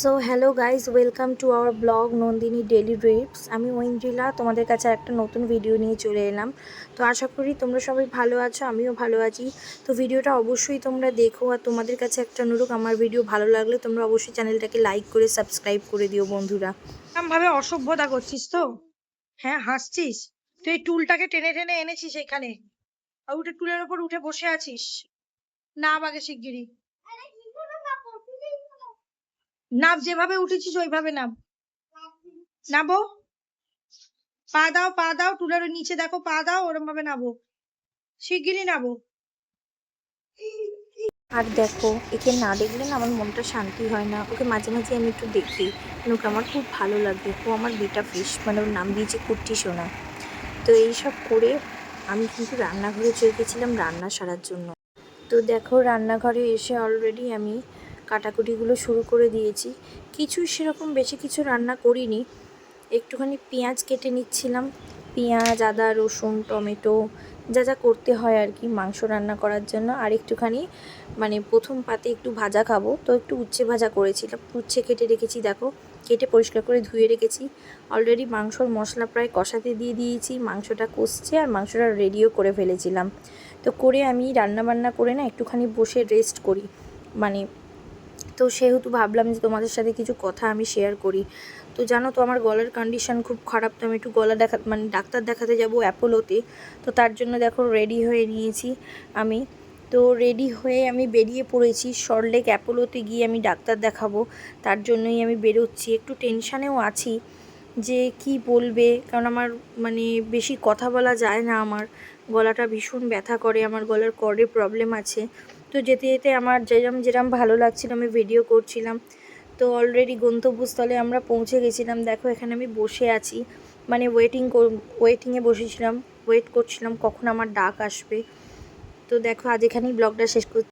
So hello guys, welcome to our blog Nandini daily drips. আমি ঐন্দ্রিলা তোমাদের কাছে একটা নতুন ভিডিও নিয়ে চলে এলাম। তো আশা করি তোমরা সবাই ভালো আছো, আমিও ভালো আছি। তো ভিডিওটা অবশ্যই তোমরা দেখো, আর তোমাদের কাছে একটা অনুরোধ, আমার ভিডিও ভালো লাগলে তোমরা অবশ্যই চ্যানেলটাকে লাইক করে সাবস্ক্রাইব করে দিও বন্ধুরা। ভাবে অসভ্যতা করছিস তো? হ্যাঁ, হাসছিস? তুই এই টুলটাকে টেনে টেনে এনেছিস এখানে, আর উঠে টুলের ওপর উঠে বসে আছিস। নাম আগে শিগগিরই নাম, যেভাবে উঠেছিস ওইভাবে নাম। নাবো, পা দাও, পা দাও, টুলের নিচে দেখো, পা দাও, ওরম ভাবে নাবো, শিগগিরই নাবো। আর দেখো, একে না দেখলে না আমার মনটা শান্তি হয় না। ওকে মাঝে মাঝে আমি একটু দেখি, কেন ওকে আমার খুব ভালো লাগে। ও আমার বেটা ফিশ, মানে ওর নাম দিয়েছি কুট্টি সোনা। তো এইসব করে আমি কিন্তু রান্নাঘরে চলে গেছিলাম রান্না সারার জন্য। তো দেখো, রান্নাঘরে এসে অলরেডি আমি কাটাকুটিগুলো শুরু করে দিয়েছি। কিছু সেরকম বেশি কিছু রান্না করিনি, একটুখানি পেঁয়াজ কেটে নিচ্ছিলাম। পেঁয়াজ, আদা, রসুন, টমেটো, যা যা করতে হয় আর কি মাংস রান্না করার জন্য। আর একটুখানি মানে প্রথম পাতে একটু ভাজা খাবো, তো একটু উচ্ছে ভাজা করেছিলাম। উচ্ছে কেটে রেখেছি, দেখো কেটে পরিষ্কার করে ধুয়ে রেখেছি। অলরেডি মাংসর মশলা প্রায় কষাতে দিয়ে দিয়েছি, মাংসটা কষছে আর মাংসটা রেডিও করে ফেলেছিলাম। তো করে আমি রান্নাবান্না করে না একটুখানি বসে রেস্ট করি, মানে তো সেহেতু ভাবলাম যে তোমাদের সাথে কিছু কথা আমি শেয়ার করি। তো জানো তো আমার গলার কন্ডিশান খুব খারাপ, তো আমি একটু গলা মানে ডাক্তার দেখাতে যাব অ্যাপোলোতে। তো তার জন্য দেখো রেডি হয়ে নিয়েছি আমি। তো রেডি হয়ে আমি বেরিয়ে পড়েছি সল্টলেক অ্যাপোলোতে গিয়ে আমি ডাক্তার দেখাবো। তার জন্যই আমি বেরোচ্ছি, একটু টেনশানেও আছি যে কি বলবে, কারণ আমার মানে বেশি কথা বলা যায় না, আমার গলাটা ভীষণ ব্যথা করে, আমার গলার কর্ডে প্রবলেম আছে। তো যেতে যেতে আমার যেরম যেরম ভালো লাগছিল আমি ভিডিও করছিলাম। তো অলরেডি গন্তব্যস্থলে আমরা পৌঁছে গেছিলাম। দেখো এখানে আমি বসে আছি, মানে ওয়েটিংয়ে বসেছিলাম, ওয়েট করছিলাম কখন আমার ডাক আসবে। তো দেখো আজ এখানেই ব্লগটা শেষ করছি।